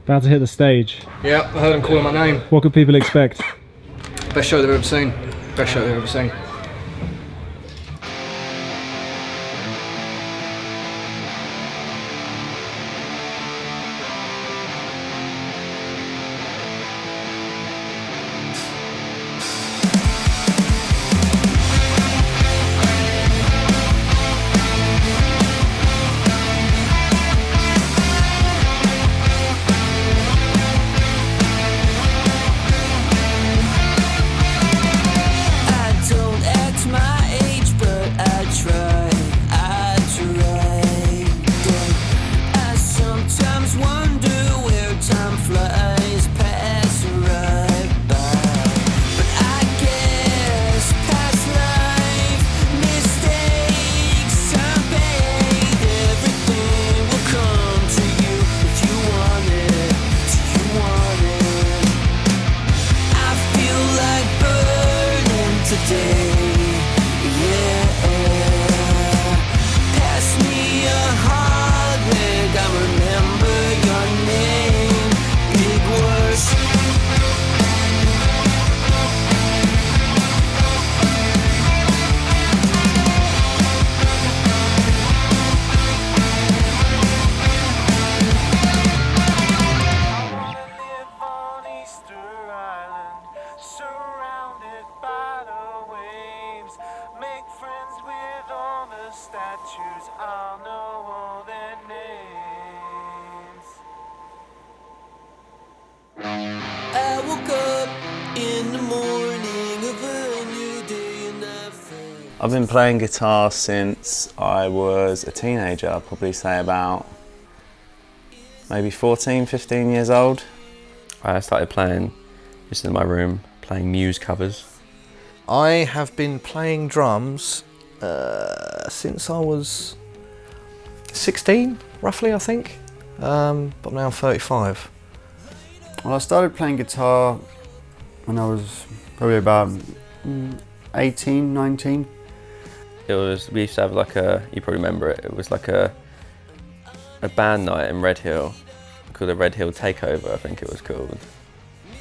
About to hit the stage. Yeah, I heard them calling my name. What could people expect? Best show they've ever seen. Best show they've ever seen. Statues, I'll know all their names. I woke up in the morning of a new day and I felt... I've been playing guitar since I was a teenager. I'd probably say about maybe 14, 15 years old. I started playing just in my room, playing Muse covers. I have been playing drums since I was 16, roughly, I think. But now I'm 35. Well, I started playing guitar when I was probably about 18, 19. We used to have like you probably remember it, it was like a band night in Red Hill, called the Red Hill Takeover, I think it was called.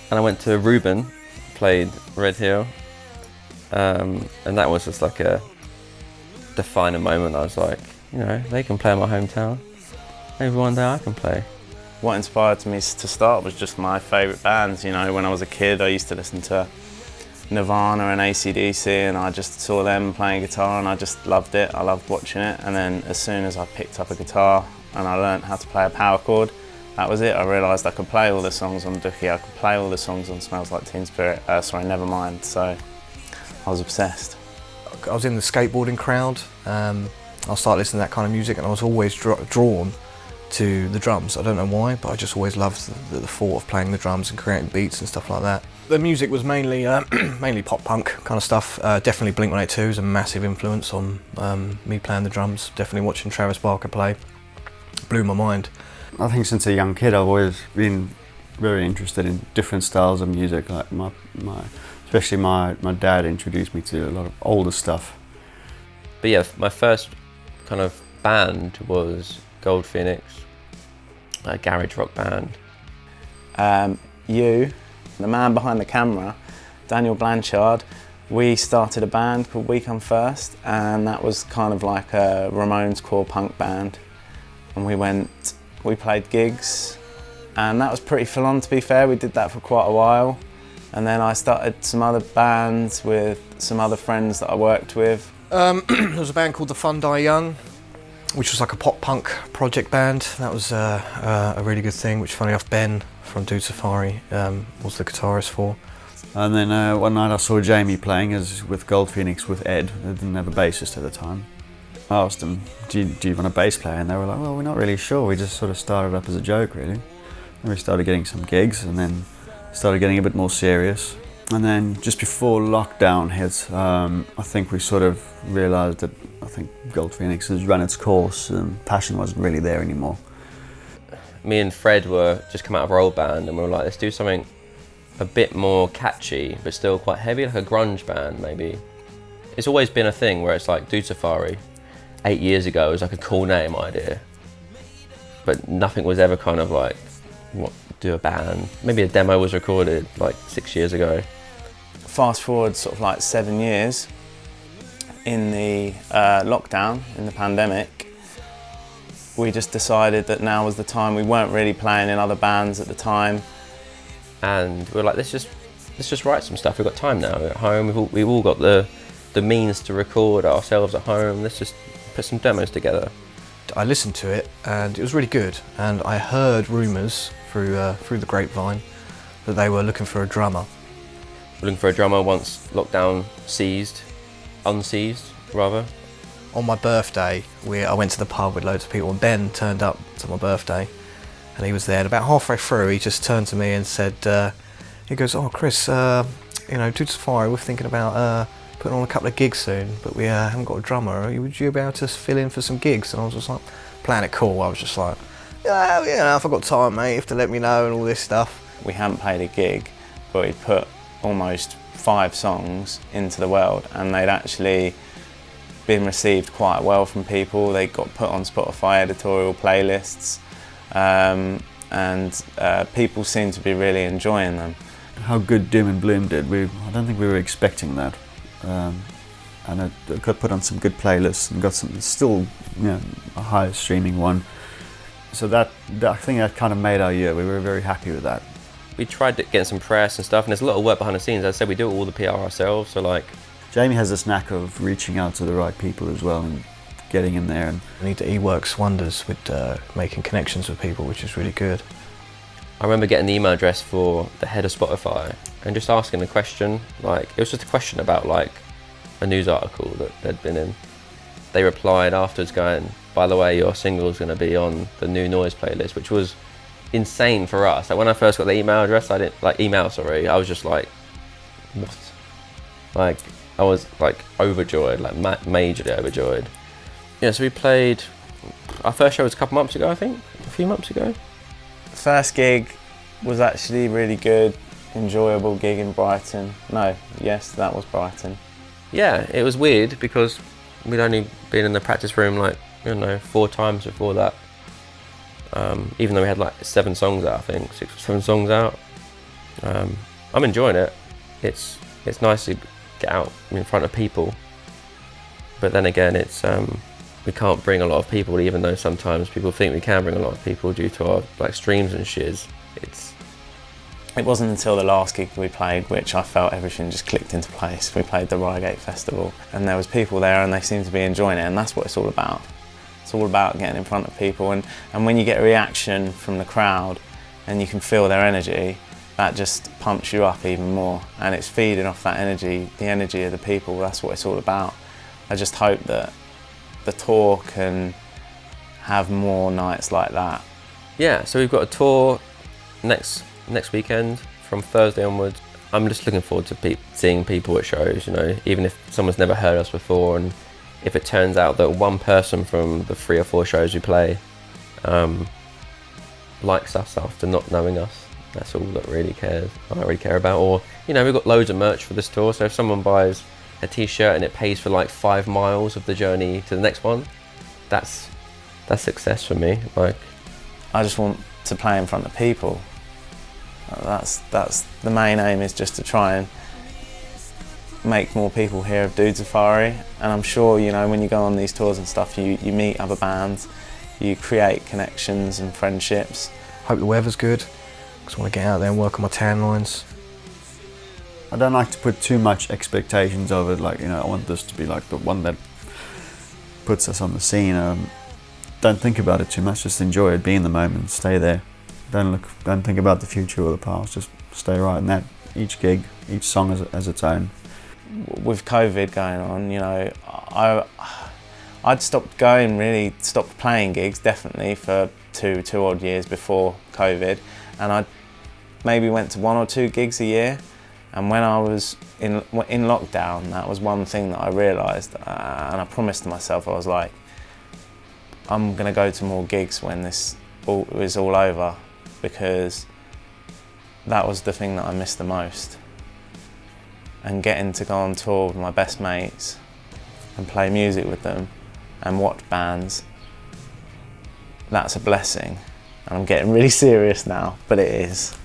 And I went to Reuben, played Red Hill, and that was just like a defining moment. I was like, you know, they can play in my hometown. Maybe one day I can play. What inspired me to start was just my favourite bands. You know, when I was a kid, I used to listen to Nirvana and AC/DC, and I just saw them playing guitar and I just loved it. I loved watching it. And then as soon as I picked up a guitar and I learned how to play a power chord, that was it. I realised I could play all the songs on Dookie, I could play all the songs on Smells Like Teen Spirit, Nevermind. So I was obsessed. I was in the skateboarding crowd. I started listening to that kind of music and I was always drawn to the drums. I don't know why, but I just always loved the thought of playing the drums and creating beats and stuff like that. The music was mainly mainly pop punk kind of stuff. Definitely Blink-182 is a massive influence on me playing the drums. Definitely watching Travis Barker play blew my mind. I think since a young kid I've always been very interested in different styles of music. Like especially my dad introduced me to a lot of older stuff. But yeah, my first kind of band was Gold Phoenix, a garage rock band. The man behind the camera, Daniel Blanchard, we started a band called We Come First, and that was kind of like a Ramones core punk band. And we played gigs, and that was pretty full on, to be fair. We did that for quite a while. And then I started some other bands with some other friends that I worked with. There was a band called The Fun Die Young, which was like a pop punk project band. That was a really good thing, which funny enough Ben from Dude Safari was the guitarist for. And then one night I saw Jamie playing with Gold Phoenix with Ed. They didn't have a bassist at the time. I asked them, do you want a bass player? And they were like, well, we're not really sure. We just sort of started up as a joke, really. And we started getting some gigs and then started getting a bit more serious. And then just before lockdown hit, I think we sort of realised that I think Gold Phoenix has run its course and passion wasn't really there anymore. Me and Fred were just come out of our old band and we were like, let's do something a bit more catchy but still quite heavy, like a grunge band maybe. It's always been a thing where it's like Dude Safari 8 years ago was like a cool name idea, but nothing was ever kind of like what do a band. Maybe a demo was recorded like 6 years ago. Fast forward sort of like 7 years, in the lockdown, in the pandemic, we just decided that now was the time. We weren't really playing in other bands at the time. And we were like, let's just write some stuff. We've got time now at home. We've all got the means to record ourselves at home. Let's just put some demos together. I listened to it and it was really good. And I heard rumours through the grapevine that they were looking for a drummer. We're looking for a drummer once lockdown unseized rather. On my birthday, I went to the pub with loads of people, and Ben turned up to my birthday, and he was there. And about halfway through, he just turned to me and said, he goes, "Oh, Chris, Dude Safari, we're thinking about putting on a couple of gigs soon, but we haven't got a drummer. Would you be able to fill in for some gigs?" And I was just like, playing it cool. I was just like, yeah, if I've got time, mate, you have to let me know and all this stuff. We hadn't played a gig, but we'd put almost 5 songs into the world, and they'd actually been received quite well from people. They got put on Spotify editorial playlists, and people seemed to be really enjoying them. How good Doom and Bloom did, I don't think we were expecting that. And it got put on some good playlists and got some, still, a high streaming one. So I think that kind of made our year. We were very happy with that. We tried getting some press and stuff, and there's a lot of work behind the scenes. As I said, we do all the PR ourselves, so like... Jamie has this knack of reaching out to the right people as well and getting in there. And he works wonders with making connections with people, which is really good. I remember getting the email address for the head of Spotify and just asking a question. Like, it was just a question about like a news article that they'd been in. They replied afterwards going, "By the way, your single's going to be on the New Noise playlist," which was insane for us. Like when I first got the email address, I was just like, what? Like, I was like overjoyed, like majorly overjoyed. Yeah, so we played, our first show was a couple months ago, I think, a few months ago. The first gig was actually really good, enjoyable gig in Brighton. Yes, that was Brighton. Yeah, it was weird because we'd only been in the practice room 4 times before that. Even though we had like 7 songs out, I think, 6 or 7 songs out. I'm enjoying it. It's nice to get out in front of people. But then again, it's we can't bring a lot of people, even though sometimes people think we can bring a lot of people due to our like streams and shiz. It wasn't until the last gig we played which I felt everything just clicked into place. We played the Reigate Festival and there was people there and they seemed to be enjoying it, and that's what it's all about. It's all about getting in front of people, and when you get a reaction from the crowd and you can feel their energy, that just pumps you up even more, and it's feeding off that energy, the energy of the people. That's what it's all about. I just hope that the tour can have more nights like that. Yeah, so we've got a tour next weekend from Thursday onwards. I'm just looking forward to seeing people at shows, even if someone's never heard us before, and if it turns out that one person from the 3 or 4 shows we play likes us after not knowing us, that's all that really cares. I don't really care about. Or, we've got loads of merch for this tour, so if someone buys a t-shirt and it pays for like 5 miles of the journey to the next one, that's success for me. Like, I just want to play in front of people. That's the main aim, is just to try and make more people hear of Dude Safari. And I'm sure, when you go on these tours and stuff, you meet other bands, you create connections and friendships. Hope the weather's good, because I want to get out there and work on my tan lines. I don't like to put too much expectations of it, I want this to be like the one that puts us on the scene. Don't think about it too much, just enjoy it, be in the moment, stay there. Don't think about the future or the past, just stay right in that. Each gig, each song as its own. With COVID going on, I'd stopped playing gigs definitely for two odd years before COVID, and I maybe went to 1 or 2 gigs a year. And when I was in lockdown, that was one thing that I realised, and I promised to myself, I was like, I'm going to go to more gigs when this is all over, because that was the thing that I missed the most. And getting to go on tour with my best mates and play music with them and watch bands, that's a blessing. And I'm getting really serious now, but it is.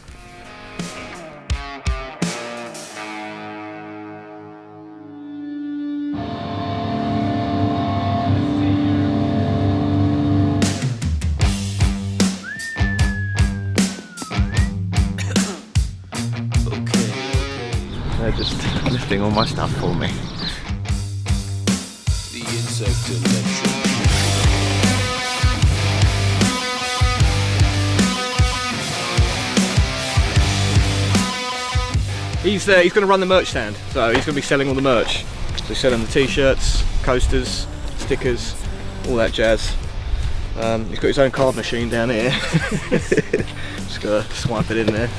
They're just lifting all my stuff for me. The insect electric. He's going to run the merch stand, so he's going to be selling all the merch. So he's selling the t-shirts, coasters, stickers, all that jazz. He's got his own card machine down here. Just got to swipe it in there.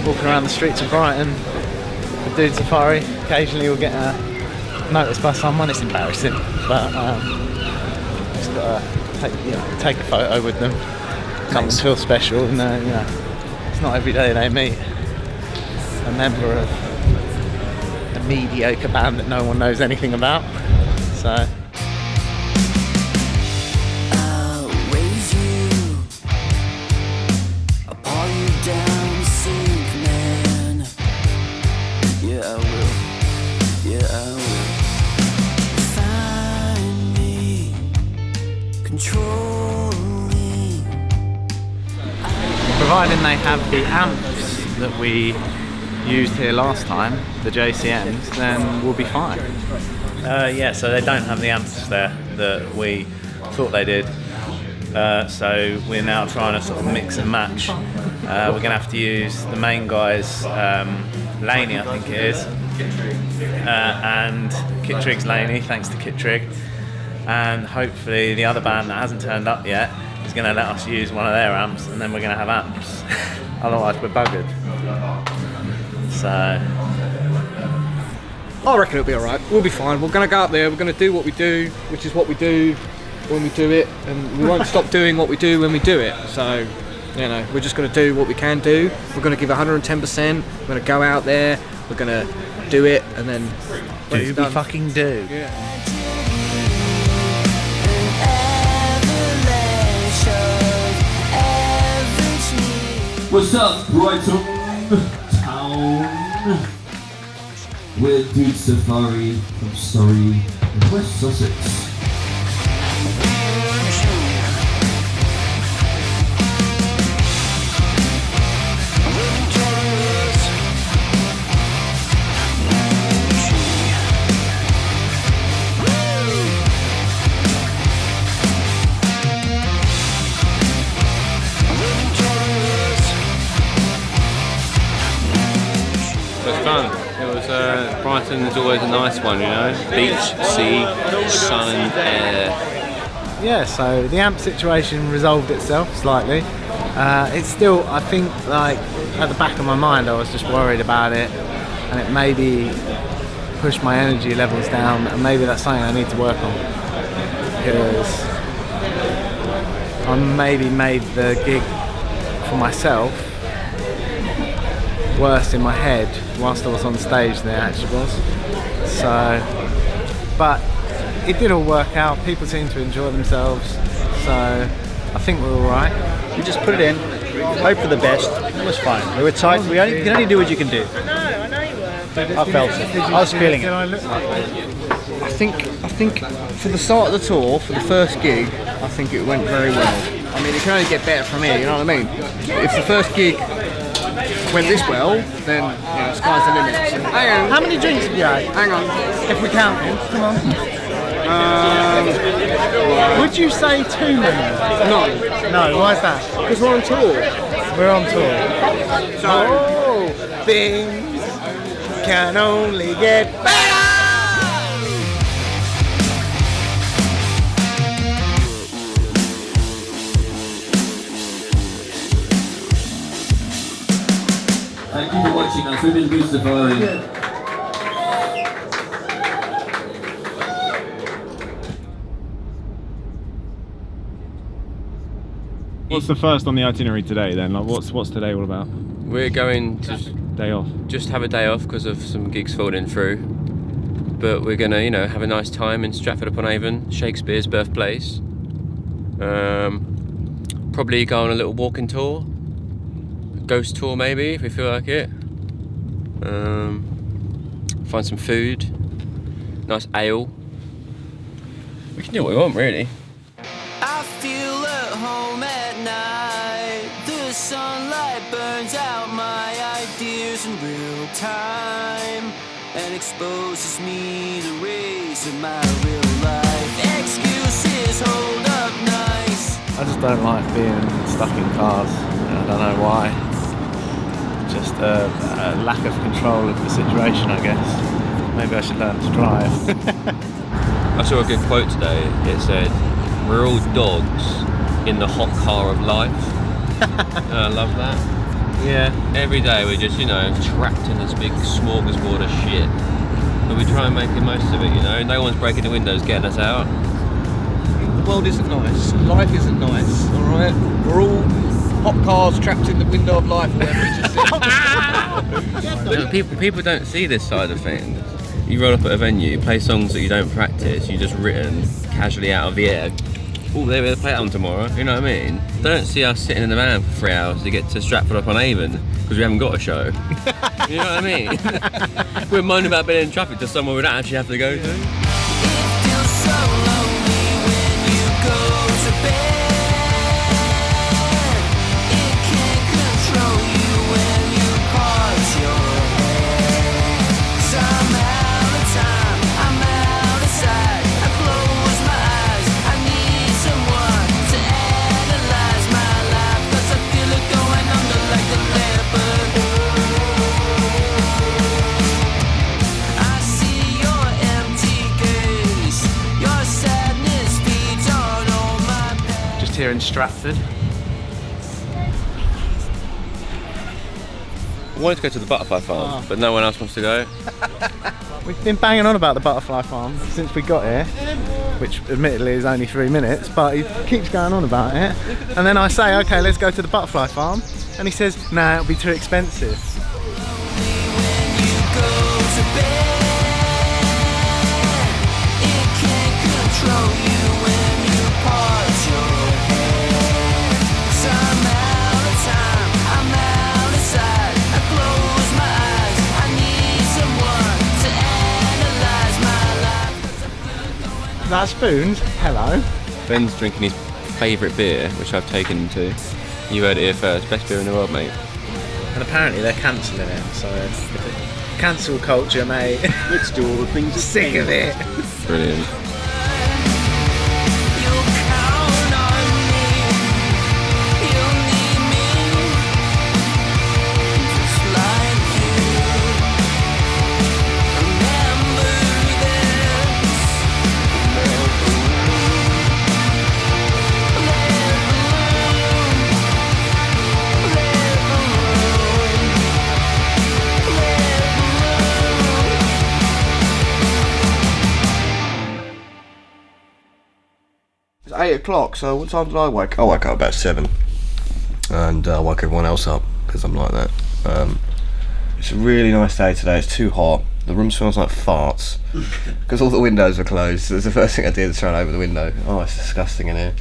Walking around the streets of Brighton, the dude safari. Occasionally we'll get noticed by someone. It's embarrassing, but just gotta take a photo with them. Something feels special, and it's not every day they meet a member of a mediocre band that no one knows anything about. So. Providing they have the amps that we used here last time, the JCMs, then we'll be fine. Yeah, so they don't have the amps there that we thought they did. So we're now trying to sort of mix and match. We're going to have to use the main guy's Laney, I think it is, and Kittrig's Laney, thanks to Kittrig. And hopefully the other band that hasn't turned up yet is going to let us use one of their amps, and then we're going to have amps. Otherwise we're buggered. So I reckon it'll be alright. We'll be fine. We're going to go up there, we're going to do what we do, which is what we do when we do it, and we won't stop doing what we do when we do it. So, we're just going to do what we can do. We're going to give 110%. We're going to go out there, we're going to do it, and then Do we fucking do? Yeah. What's up, Brighton town? We're Dude Safari from Surrey in West Sussex. Brighton is always a nice one, beach, sea, sun and air. Yeah, so the amp situation resolved itself slightly. It's still, I think, like at the back of my mind, I was just worried about it, and it maybe pushed my energy levels down, and maybe that's something I need to work on, because I maybe made the gig for myself worse in my head whilst I was on stage than it actually was. So, but it did all work out. People seem to enjoy themselves, so I think we're all right. We just put it in, hope for the best. It was fine. We were tight. You can only do what you can do. I know you were. I felt it. I was feeling it. I think for the start of the tour, for the first gig, I think it went very well. I mean, it can only get better from here, you know what I mean? If the first gig went this well, then sky's the limit. So, hang on. How many drinks have you had? Hang on. If we count them, come on. Would you say too many? No. No, why is that? Because we're on tour. We're on tour. So things can only get better. Thank you for watching us. We've been Good Safari. What's the first on the itinerary today then? Like, what's today all about? We're going to Day off. just have a day off because of some gigs falling through. But we're gonna, you know, have a nice time in Stratford-upon-Avon, Shakespeare's birthplace. Probably go on a little walking tour, ghost tour maybe if we feel like it. Find some food, nice ale. We can do what we want really. I feel at home at night. The sunlight burns out my ideas in real time and exposes me the rays of my real life. Excuses hold up nice. I just don't like being stuck in cars. I don't know why. Just a lack of control of the situation, I guess. Maybe I should learn to drive. I saw a good quote today. It said, "We're all dogs in the hot car of life." And I love that. Yeah. Every day we're just, you know, trapped in this big smorgasbord of shit. But we try and make the most of it, you know. No one's breaking the windows, getting us out. The world isn't nice. Life isn't nice, alright? We're all hot cars trapped in the window of life, whatever it just said. People don't see this side of things. You roll up at a venue, play songs that you don't practice, you just written casually out of the air. Oh, they're going to play that one tomorrow, you know what I mean? They don't see us sitting in the van for 3 hours to get to Stratford-upon-Avon because we haven't got a show. You know what I mean? We're moaning about being in traffic to somewhere we don't actually have to go to. It feels so lonely when you go to bed. It can't control you when you part your head. 'Cause I'm out of time, I'm out of sight. I close my eyes, I need someone to analyze my life. 'Cause I feel it going under like a leopard. I see your empty gaze, your sadness feeds on all my pain. Just here in Stratford. I wanted to go to the butterfly farm, but no one else wants to go. We've been banging on about the butterfly farm since we got here, which admittedly is only 3 minutes, but he keeps going on about it. And then I say, okay, let's go to the butterfly farm. And he says, nah, it'll be too expensive. That spoons, hello. Ben's drinking his favourite beer, which I've taken him to. You heard it here first, best beer in the world, mate. And apparently they're cancelling it, so cancel culture, mate. Let's do all the things. Sick of it. Brilliant. It's 8 o'clock, so what time did I wake up? I woke up about 7 and woke everyone else up because I'm like that. It's a really nice day today. It's too hot. The room smells like farts because all the windows are closed. So the first thing I did is turn over the window. Oh, it's disgusting in here.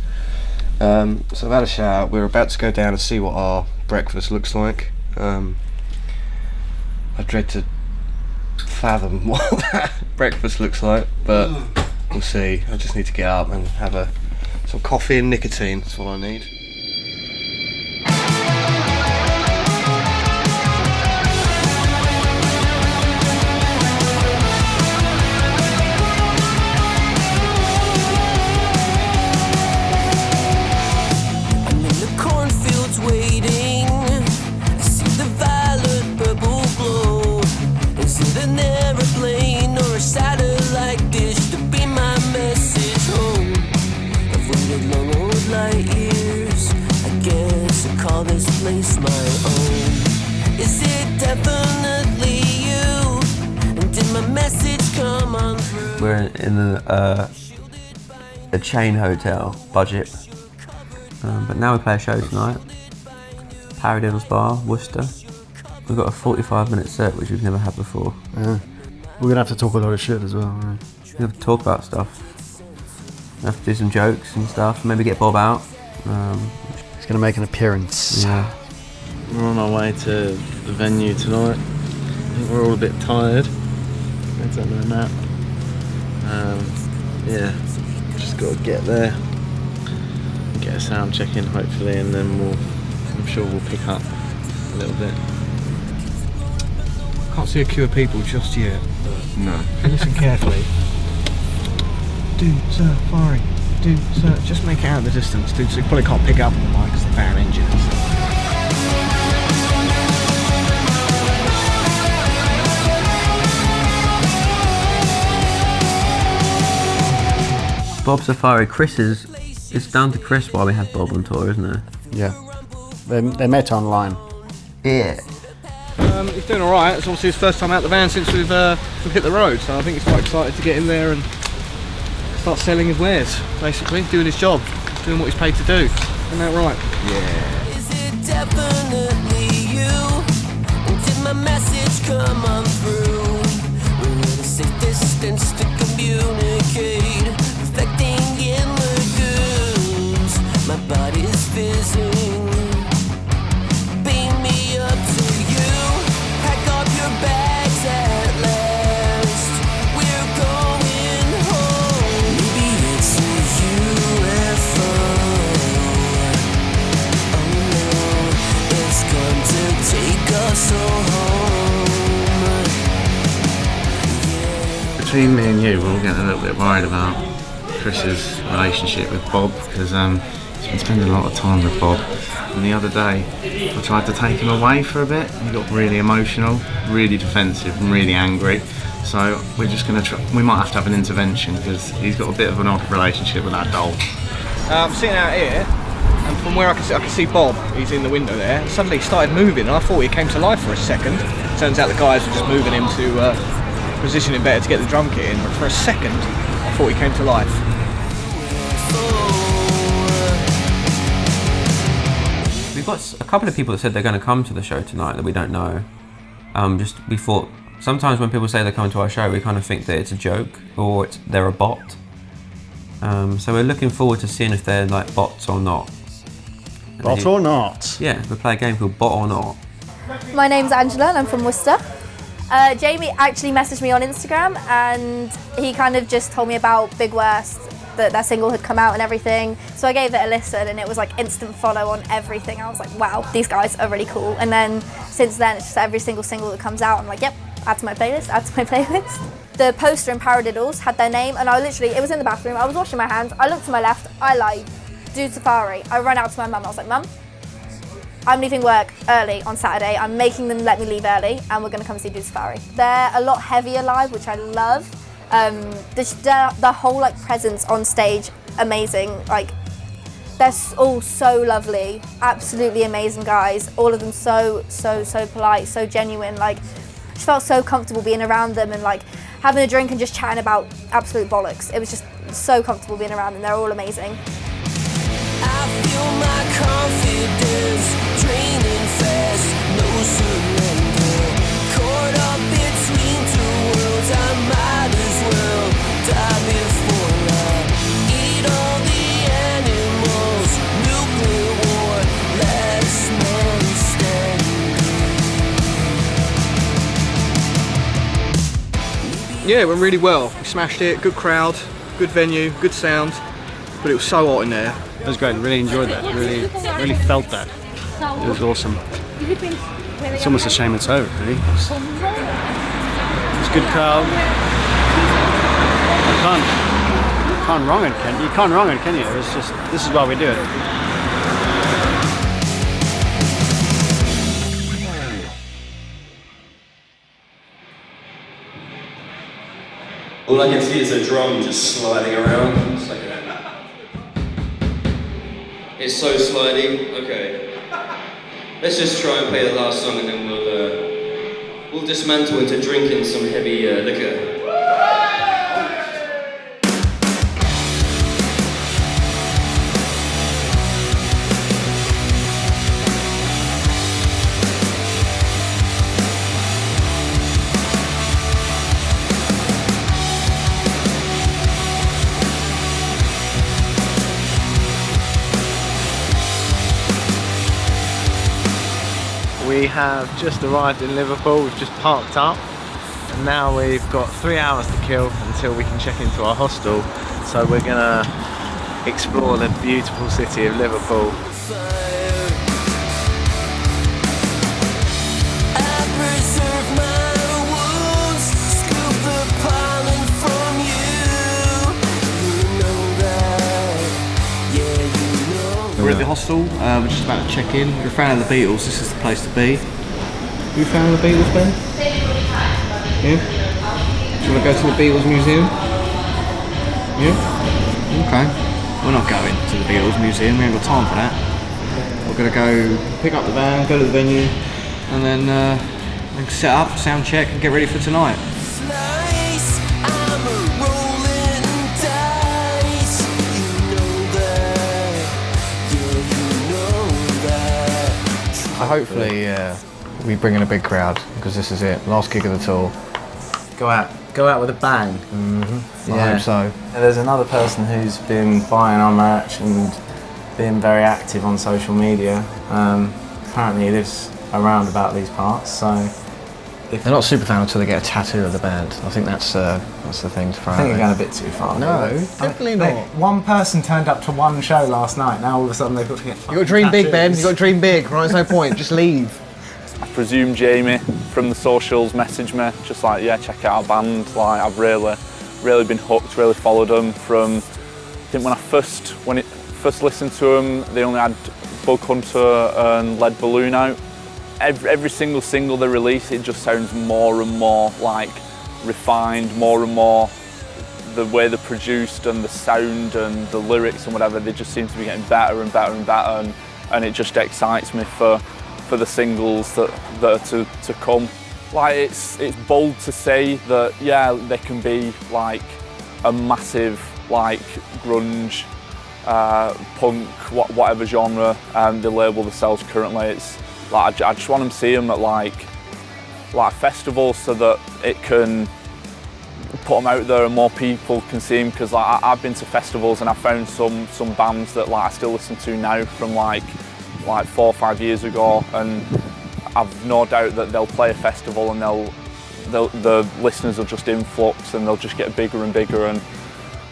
So I've had a shower. We're about to go down and see what our breakfast looks like. I dread to fathom what that breakfast looks like, but we'll see. I just need to get up and have some coffee and nicotine. That's all I need. I'm in the cornfields waiting light years. I guess I call this place my own. Is it definitely you? And did my message come on through? We're in a chain hotel, budget. But now we play a show tonight. Paradiddles Bar, Worcester. We've got a 45-minute set, which we've never had before. Yeah. We're gonna have to talk a lot of shit as well, right? We have to talk about stuff. We have to do some jokes and stuff. Maybe get Bob out. He's gonna make an appearance. Yeah. We're on our way to the venue tonight. I think we're all a bit tired. I don't know that. Yeah, just got to get there, get a sound check in hopefully, and then I'm sure we'll pick up a little bit. Can't see a queue of people just yet. No. Listen carefully. Dude, sir, firing. Dude, sir, just make it out in the distance. Dude, so you probably can't pick up on the mic because the van engines. Bob Safari, it's down to Chris why we have Bob on tour, isn't it? Yeah. They met online. Yeah. He's doing alright. It's obviously his first time out the van since we've hit the road, so I think he's quite excited to get in there and start selling his wares, basically, doing his job, doing what he's paid to do. Isn't that right? Yeah. Is it definitely you? And did my message come on through? We're at a safe distance to communicate, perfecting in lagoons. My body's fizzing. Beam me up to you. Pack up your bags at last. We're going home. Maybe it's a UFO. Oh no, it's going to take us all home. Between me and you, we're all getting a little bit worried about Chris's relationship with Bob, because he's been spending a lot of time with Bob. And the other day, I tried to take him away for a bit. He got really emotional, really defensive, and really angry. So we're just going to try. We might have to have an intervention because he's got a bit of an odd relationship with that doll. I'm sitting out here, and from where I can see Bob. He's in the window there. Suddenly he started moving, and I thought he came to life for a second. Turns out the guys were just moving him to position him better to get the drum kit in. But for a second, I thought he came to life. We've got a couple of people that said they're going to come to the show tonight that we don't know. We thought sometimes when people say they're coming to our show, we kind of think that it's a joke or they're a bot. So we're looking forward to seeing if they're like bots or not. Bot or not? Yeah, we play a game called Bot or Not. My name's Angela and I'm from Worcester. Jamie actually messaged me on Instagram and he kind of just told me about Big Worst, that their single had come out and everything. So I gave it a listen and it was like instant follow on everything. I was like, wow, these guys are really cool. And then since then, it's just every single single that comes out, I'm like, yep, add to my playlist, add to my playlist. The poster in Paradiddles had their name and it was in the bathroom, I was washing my hands, I looked to my left, I lied, Dude Safari. I ran out to my mum, I was like, Mum, I'm leaving work early on Saturday, I'm making them let me leave early and we're gonna come see Dude Safari. They're a lot heavier live, which I love. The whole like presence on stage, amazing. Like they're all so lovely, absolutely amazing guys. All of them so polite, so genuine. Like just felt so comfortable being around them and like having a drink and just chatting about absolute bollocks. It was just so comfortable being around them. They're all amazing. I feel my confidence draining fast, no surrender. Caught up between two worlds, I might as well die before I eat all the animals. Nuclear war, last man standing. Yeah, it went really well. We smashed it, good crowd, good venue, good sound, but it was so hot in there. It was great, really enjoyed that, really felt that. It was awesome. It's almost a shame it's over, really. It's a good crowd. You can't wrong it, can you? You can't wrong it, can you? It's just, this is why we do it. All I can see is a drum just sliding around. It's like It's so slidey. Okay. Let's just try and play the last song and then we'll dismantle into drinking some heavy liquor. We have just arrived in Liverpool, we've just parked up and now we've got 3 hours to kill until we can check into our hostel. So we're gonna explore the beautiful city of Liverpool. We're at the hostel, we're just about to check in. We're a fan of the Beatles, this is the place to be. You a fan of the Beatles, Ben? Yeah? Do you want to go to the Beatles Museum? Yeah? Okay. We're not going to the Beatles Museum, we ain't got time for that. We're going to go pick up the van, go to the venue, and then set up, sound check, and get ready for tonight. Hopefully we bring in a big crowd, because this is it, last gig of the tour. Go out with a bang. I hope so. There's another person who's been buying our merch and being very active on social media. Apparently he lives around about these parts, so... They're not super fan until they get a tattoo of the band. I think that's the thing to throw I think out you're there. going a bit too far. No, definitely not. One person turned up to one show last night, now all of a sudden they've got to get You got to dream big, Ben. You got to dream big. Right, there's no point. Just leave. I presume Jamie from the socials messaged me, just like, yeah, check out our band. Like, I've really been hooked, really followed them from, I think when I first listened to them, they only had Bug Hunter and Lead Balloon out. Every single single they release, it just sounds more and more like refined, more and more the way they're produced and the sound and the lyrics and whatever, they just seem to be getting better and better and better, and it just excites me for the singles that are to come. Like, it's bold to say that, yeah, they can be like a massive like grunge, punk, whatever genre they label themselves currently. It's like, I just want them to see them at like festivals so that it can put them out there and more people can see them, because like I've been to festivals and I found some bands that like I still listen to now from like 4 or 5 years ago, and I've no doubt that they'll play a festival and the listeners will just influx and they'll just get bigger and bigger. And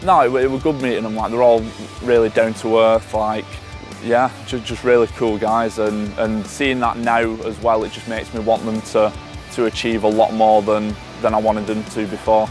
no, it was good meeting them. Like, they're all really down to earth, like, yeah, just really cool guys, and seeing that now as well, it just makes me want them to achieve a lot more than I wanted them to before.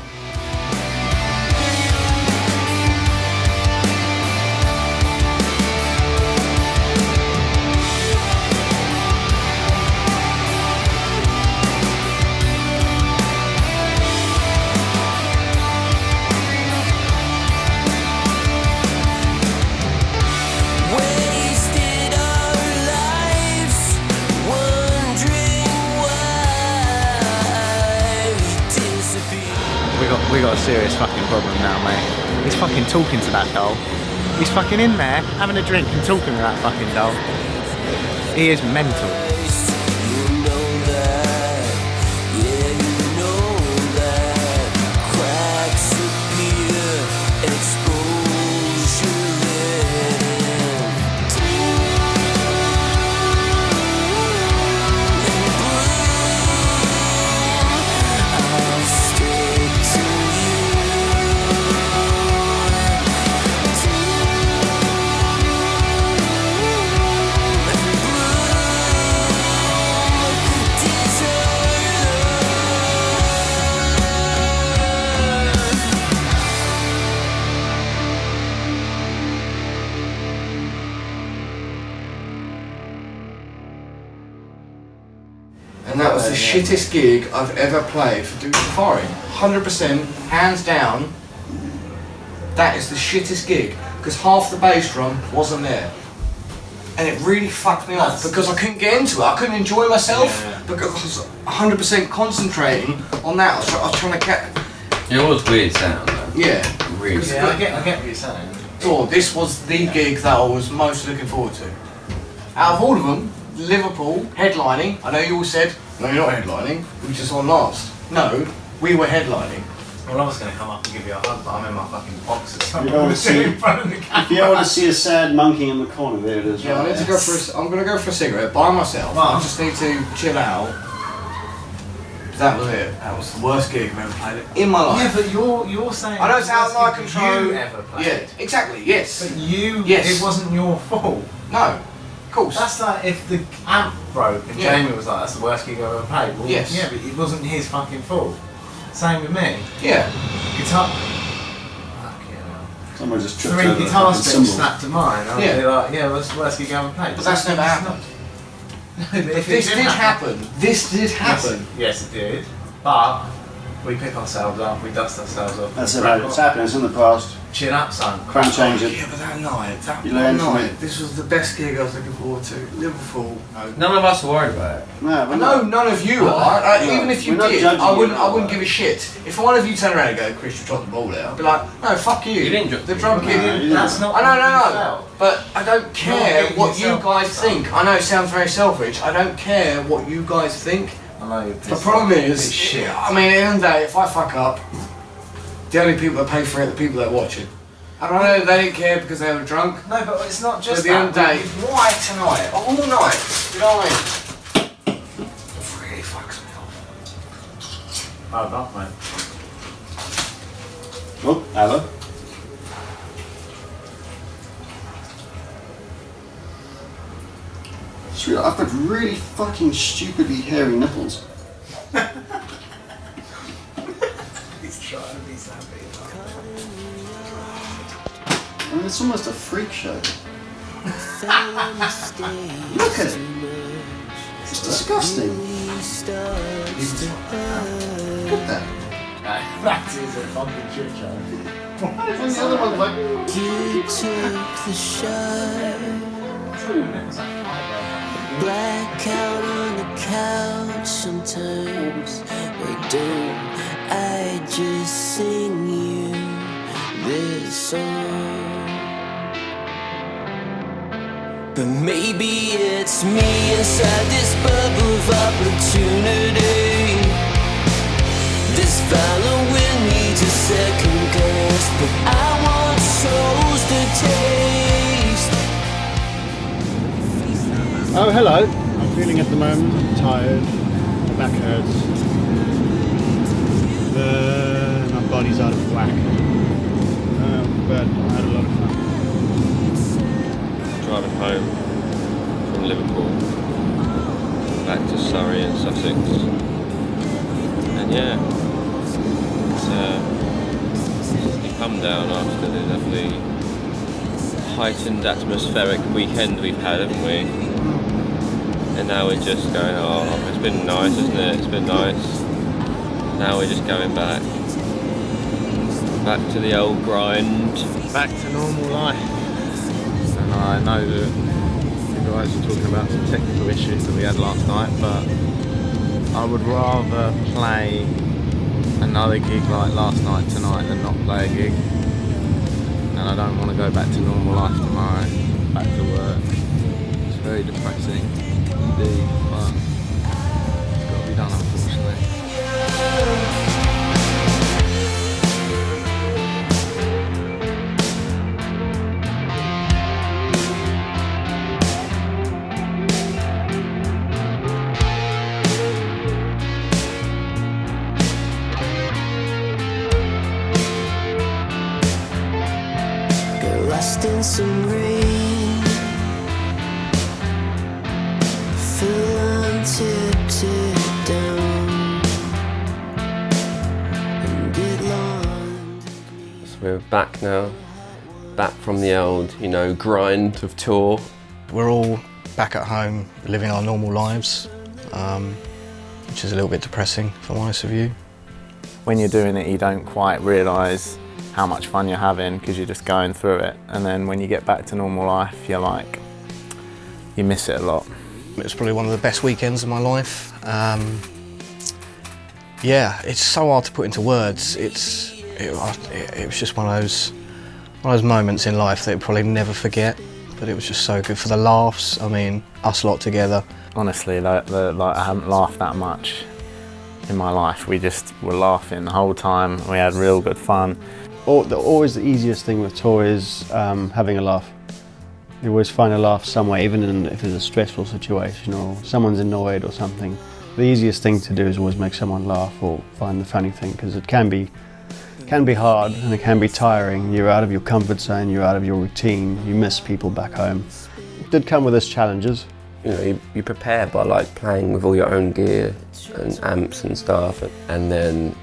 We got a serious fucking problem now, mate. He's fucking talking to that doll. He's fucking in there, having a drink and talking to that fucking doll. He is mental. And that was the shittest gig I've ever played for Dude Safari. 100%, hands down, that is the shittest gig, because half the bass drum wasn't there. and it really fucked me off because I couldn't get into it. I couldn't enjoy myself because I was 100% concentrating on that. I was trying to catch. It was weird sound though. Yeah. Really. Yeah, I get what you're saying. So this was the gig that I was most looking forward to. Out of all of them, Liverpool headlining. I know you all said, no, you're not headlining. We were just on last. No, we were headlining. Well, I was going to come up and give you a hug, but I'm in my fucking boxes. You don't want to see, if you don't want to see a sad monkey in the corner, there it is. Yeah, right I need to there. go for. I'm gonna go for a cigarette by myself. I just need to chill out. That was it. That was the worst gig I've ever played in my life. Yeah, but you're saying. I know it's out of my control. You ever played. Yeah, exactly. Yes. But you. Yes. It wasn't your fault. No. Of course. That's like if the amp broke and Yeah. Jamie was like, "That's the worst gig I've ever played." Well, Yes. Yeah, but it wasn't his fucking fault. Same with me. Yeah. Guitar. Someone just tripped 3 over the guitar fucking sticks cymbals. snapped to mine. I'd Yeah. be like, "Yeah, that's the worst gig I ever played." But that's never happened. If This did happen. This did happen. Yes, it did. But we pick ourselves up, we dust ourselves off. That's we it, crack mate. It's on. happened. It's in the past. Chin up, son. Can't change it. Yeah, but that night, that You one learn from night, it. this was the best gig I was looking forward to. Liverpool. No. None of us are worried about it. No, I we're know not. none of you are. No. Even if you We're not did, judging I you wouldn't. at all. I wouldn't give a shit. If one of you turned around and go, "Chris, you dropped the ball there," I'd be like, "No, fuck you." You didn't drop the the drum ball. kit. No, you didn't. That's not I what you know, felt. but I don't care getting what you yourself guys mixed up. think. I know it sounds very selfish. I don't care what you guys think. I know you're The pissed problem off. is, It's shit. I mean, at the end of the day, if I fuck up, the only people that pay for it are the people that watch it. And I know they didn't care because they were drunk. No, but it's not But just at the end of the that. day, why tonight? All night. You know what I mean? It really fucks me off. Oh, not mate. Oh, hello. Sweetheart, I've got really fucking stupidly hairy nipples. He's trying to be sappy. I mean, it's almost a freak show. Look at it. It's disgusting. Look at that. That is a fucking shit show. And the other one's like, You took the shot. Black out on the couch sometimes. But don't I just sing you this song? But maybe it's me inside this bubble of opportunity. This following needs a second guess, but I want souls to taste. Oh, hello. I'm feeling at the moment I'm tired. My back hurts. My body's out of whack. But I had a lot of fun. Driving home from Liverpool, back to Surrey and Sussex. And yeah, it's come down after the lovely heightened atmospheric weekend we've had, haven't we? And now we're just going, oh, it's been nice, isn't it? It's been nice. Now we're just going back to the old grind. Back to normal life. And I know that you guys were talking about some technical issues that we had last night, but I would rather play another gig like last night tonight than not play a gig. And I don't want to go back to normal life tomorrow, back to work. It's very depressing indeed, but it's got to be done, unfortunately. Got lost in some rain, fell on tiptoe down, and it long. So we're back now, back from the old, grind of tour. We're all back at home, living our normal lives, which is a little bit depressing, if I'm honest with you. When you're doing it, you don't quite realise how much fun you're having because you're just going through it. And then when you get back to normal life, you're like, you miss it a lot. It was probably one of the best weekends of my life. Yeah, it's so hard to put into words. It was just one of those moments in life that I'll probably never forget. But it was just so good for the laughs. I mean, us lot together. Honestly, I haven't laughed that much in my life. We just were laughing the whole time. We had real good fun. Always the easiest thing with tour is having a laugh. You always find a laugh somewhere, even if it's a stressful situation or someone's annoyed or something. The easiest thing to do is always make someone laugh or find the funny thing, because it can be hard and it can be tiring. You're out of your comfort zone, you're out of your routine, you miss people back home. It did come with its challenges. You know, you prepare by like playing with all your own gear and amps and stuff, and then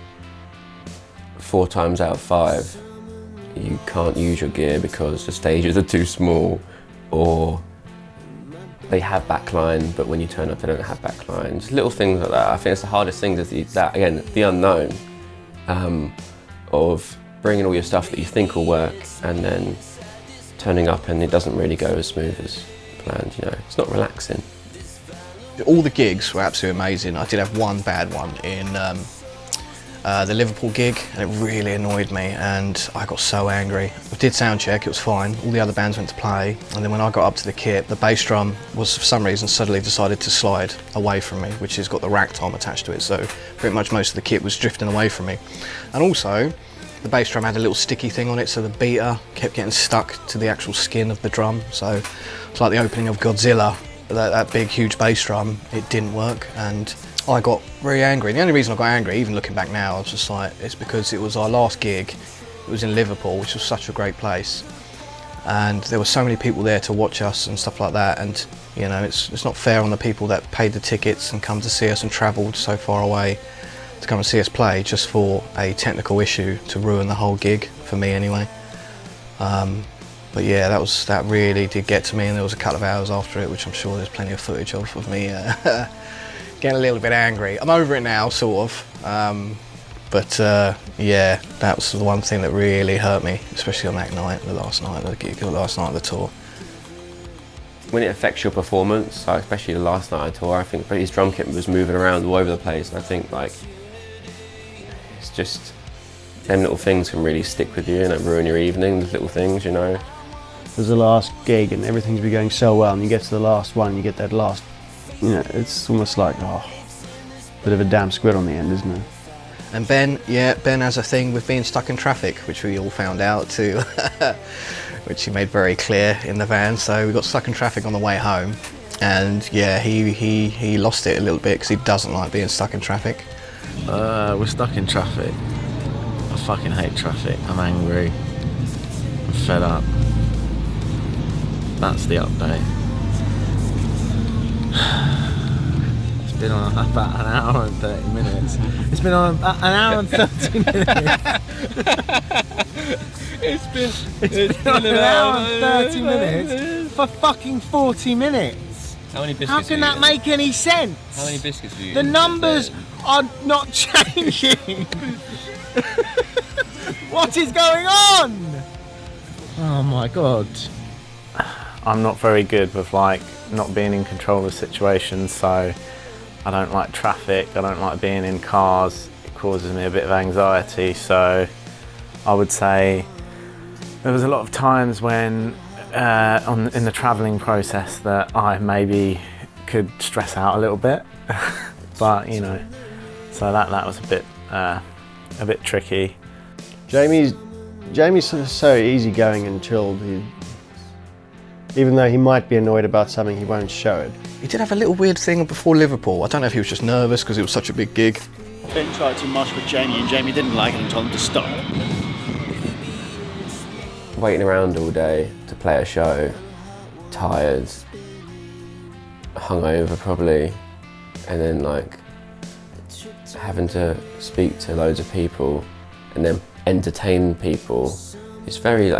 4 times out of 5 you can't use your gear because the stages are too small, or they have backline but when you turn up they don't have backline. Just little things like that. I think it's the hardest thing is the unknown of bringing all your stuff that you think will work and then turning up and it doesn't really go as smooth as planned. You know, it's not relaxing. All the gigs were absolutely amazing. I did have one bad one in the Liverpool gig, and it really annoyed me and I got so angry. I did sound check, it was fine. All the other bands went to play, and then when I got up to the kit, the bass drum was for some reason suddenly decided to slide away from me, which has got the rack tom attached to it, so pretty much most of the kit was drifting away from me. And also, the bass drum had a little sticky thing on it, so the beater kept getting stuck to the actual skin of the drum. So it's like the opening of Godzilla, that big huge bass drum, it didn't work, and I got very angry. The only reason I got angry, even looking back now, I was just like, it's because it was our last gig. It was in Liverpool, which was such a great place, and there were so many people there to watch us and stuff like that. And you know, it's not fair on the people that paid the tickets and come to see us and travelled so far away to come and see us play just for a technical issue to ruin the whole gig, for me anyway. But yeah, that really did get to me, and there was a couple of hours after it, which I'm sure there's plenty of footage of me getting a little bit angry. I'm over it now, sort of, but yeah, that was the one thing that really hurt me, especially on that night, the last night of the gig, the last night of the tour. When it affects your performance, like especially the last night of the tour, I think his drum kit was moving around all over the place, and I think like it's just them little things can really stick with you and like, ruin your evening. Those little things, you know. It was the last gig and everything's been going so well, and you get to the last one, you get that last, you know, it's almost like, bit of a damn squid on the end, isn't it? And Ben has a thing with being stuck in traffic, which we all found out too, which he made very clear in the van. So we got stuck in traffic on the way home, and yeah, he lost it a little bit because he doesn't like being stuck in traffic. We're stuck in traffic. I fucking hate traffic. I'm angry. I'm fed up. That's the update. It's been on about an hour and 30 minutes. It's been on about an hour and 30 minutes. It's been on an hour and 30 minutes for fucking 40 minutes. How many biscuits? How can that make any sense? How many biscuits have you The eaten numbers today? are not changing. What is going on? Oh my god. I'm not very good with like not being in control of situations, so I don't like traffic, I don't like being in cars. It causes me a bit of anxiety, so I would say there was a lot of times when in the travelling process that I maybe could stress out a little bit. But you know, so that was a bit tricky. Jamie's so easygoing and chilled. Even though he might be annoyed about something, he won't show it. He did have a little weird thing before Liverpool. I don't know if he was just nervous because it was such a big gig. Ben tried to mosh with Jamie and Jamie didn't like it and told him to stop. Waiting around all day to play a show, tired, hungover probably, and then like having to speak to loads of people and then entertain people. It's very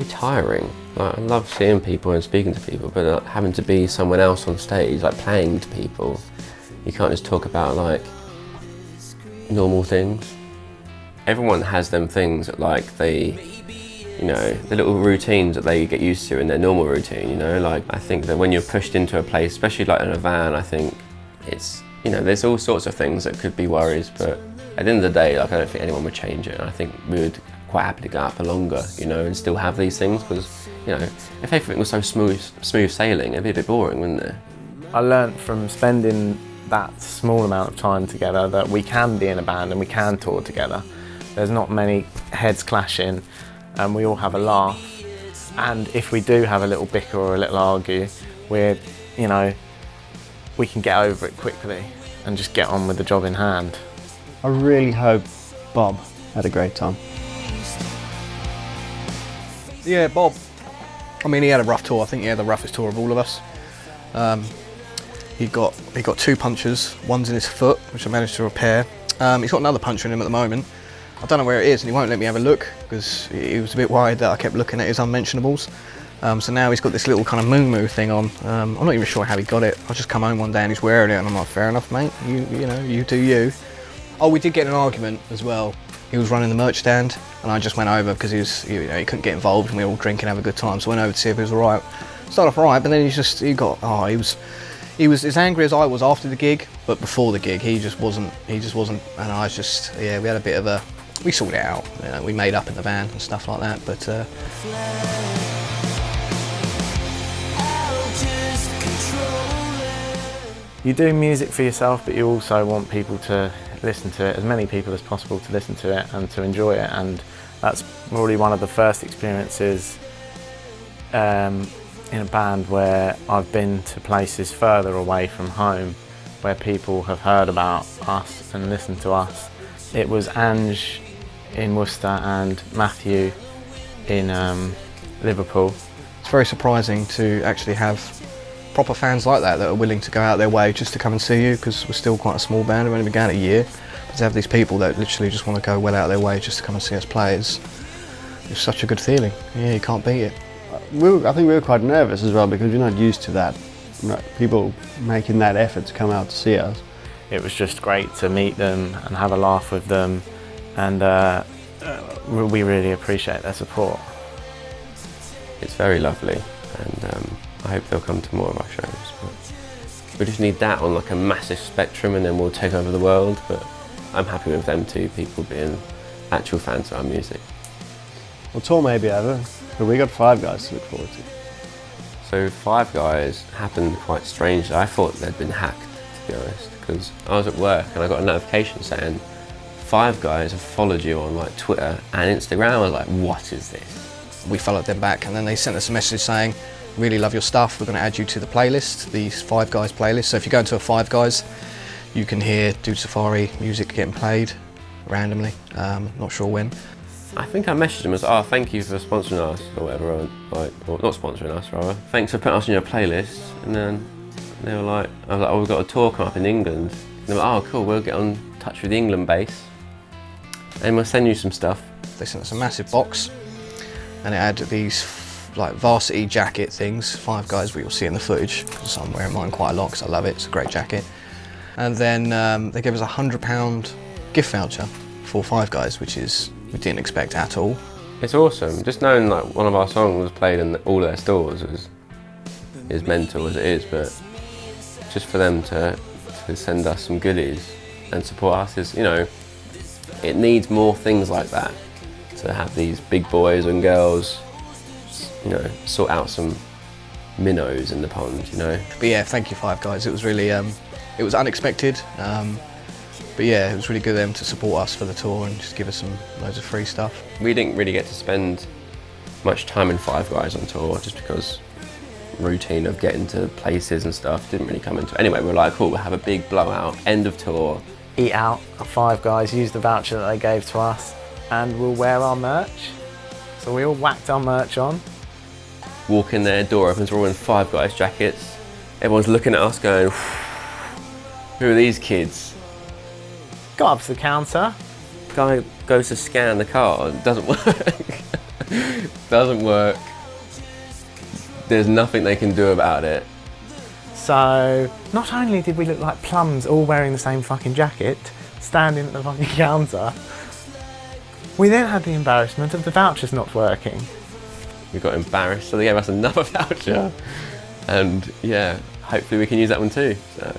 tiring. Like, I love seeing people and speaking to people, but having to be someone else on stage, like playing to people, you can't just talk about like normal things. Everyone has them things that like they you know, the little routines that they get used to in their normal routine, you know. Like, I think that when you're pushed into a place, especially like in a van, I think it's, you know, there's all sorts of things that could be worries, but at the end of the day, like, I don't think anyone would change it. I think we would quite happy to go out for longer, you know, and still have these things, because, you know, if everything was so smooth sailing, it'd be a bit boring, wouldn't it? I learnt from spending that small amount of time together that we can be in a band and we can tour together. There's not many heads clashing, and we all have a laugh. And if we do have a little bicker or a little argue, we're, you know, we can get over it quickly and just get on with the job in hand. I really hope Bob had a great time. Yeah, Bob. I mean, he had a rough tour. I think he had the roughest tour of all of us. He got 2 punctures. One's in his foot, which I managed to repair. He's got another puncture in him at the moment. I don't know where it is, and he won't let me have a look because he was a bit worried that I kept looking at his unmentionables. So now he's got this little kind of moo thing on. I'm not even sure how he got it. I just come home one day and he's wearing it, and I'm like, fair enough, mate. You know, you do you. Oh, we did get in an argument as well. He was running the merch stand, and I just went over because he couldn't get involved, and we were all drinking, having a good time. So I went over to see if he was all right. Started off all right, but then he was as angry as I was after the gig, but before the gig, he just wasn't. And I was just, yeah, we had a bit of a. We sorted it out. You know, we made up in the van and stuff like that, but. You do music for yourself, but you also want people to listen to it, as many people as possible to listen to it and to enjoy it, and that's probably one of the first experiences in a band where I've been to places further away from home where people have heard about us and listened to us. It was Ange in Worcester and Matthew in Liverpool. It's very surprising to actually have proper fans like that are willing to go out their way just to come and see you, because we're still quite a small band, we've only been going a year. But to have these people that literally just want to go well out of their way just to come and see us play is such a good feeling. Yeah, you can't beat it. I think we were quite nervous as well because we're not used to that. People making that effort to come out to see us. It was just great to meet them and have a laugh with them, and we really appreciate their support. It's very lovely, and I hope they'll come to more of our shows. But we just need that on like a massive spectrum, and then we'll take over the world. But I'm happy with them two people being actual fans of our music. Well, tour maybe ever, but we got 5 guys to look forward to. So 5 Guys happened quite strangely. I thought they'd been hacked, to be honest, because I was at work and I got a notification saying 5 Guys have followed you on like Twitter and Instagram. I was like, what is this? We followed them back, and then they sent us a message saying, really love your stuff, we're going to add you to the playlist, the 5 Guys playlist. So if you go into a 5 Guys, you can hear Dude Safari music getting played randomly, not sure when. I think I messaged them as, oh, thank you for sponsoring us, or whatever, or not sponsoring us, rather. Thanks for putting us on your playlist. And then they were like, I was like, oh, we've got a tour coming up in England. And they were like, oh, cool, we'll get on touch with the England base and we'll send you some stuff. They sent us a massive box, and it had these like varsity jacket things, 5 Guys, we will see in the footage, because I'm wearing mine quite a lot because I love it, it's a great jacket. And then they gave us a £100 gift voucher for 5 Guys, which we didn't expect at all. It's awesome. Just knowing like one of our songs was played in all their stores is mental as it is, but just for them to send us some goodies and support us is, you know, it needs more things like that, to have these big boys and girls, you know, sort out some minnows in the pond, you know. But yeah, thank you 5 Guys. It was really, it was unexpected. But yeah, it was really good of them to support us for the tour and just give us loads of free stuff. We didn't really get to spend much time in 5 Guys on tour, just because routine of getting to places and stuff didn't really come into it. Anyway, we were like, cool, we'll have a big blowout, end of tour. Eat out at 5 Guys, use the voucher that they gave to us, and we'll wear our merch. So we all whacked our merch on. Walk in there, door opens, we're all in 5 Guys jackets. Everyone's looking at us going, who are these kids? Got up to the counter. Guy goes to scan the card, it doesn't work. Doesn't work. There's nothing they can do about it. So, not only did we look like plums all wearing the same fucking jacket, standing at the fucking counter, We then had the embarrassment of the vouchers not working. We got embarrassed, so they gave us another voucher. And yeah, hopefully we can use that one too. So.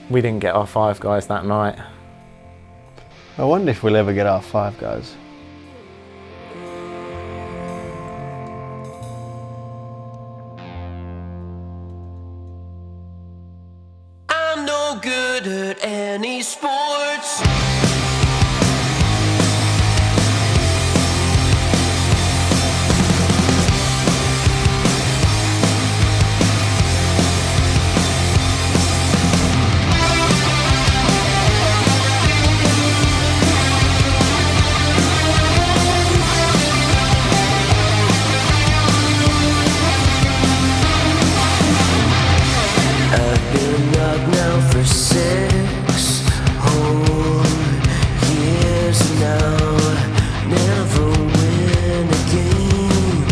We didn't get our Five Guys that night. I wonder if we'll ever get our Five Guys. I'm no good at any sports. I've been up now for 6 whole years now. Never win a game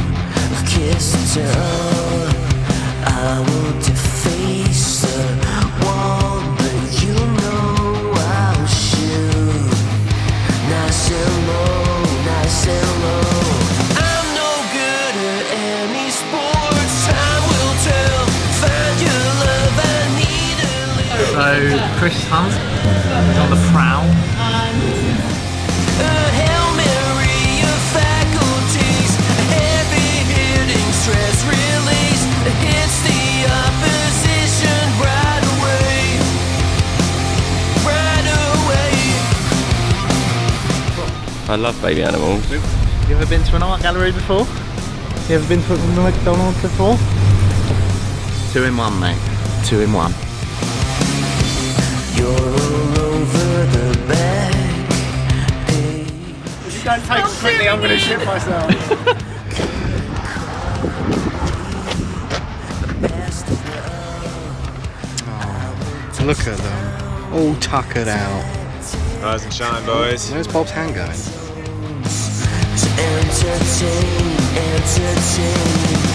of kiss and tell. I won't deface the wall, but you know I'll shoot. Nice and low, nice and low. I'm no good at any sports. Time will tell. Find your love, I need a little. So Chris Hunt is on the prowl. A Hail Mary of faculties, a heavy-hitting stress release. It hits the opposition right away. Right away. I love baby animals. You ever been to an art gallery before? You ever been to a McDonald's before? 2 in 1, mate. 2 in 1. You're all over the back. If you don't take it quickly, I'm going to shit myself. Look at them, all tuckered out. Rise and shine, boys. Where's Bob's hand going? Entertain, entertain.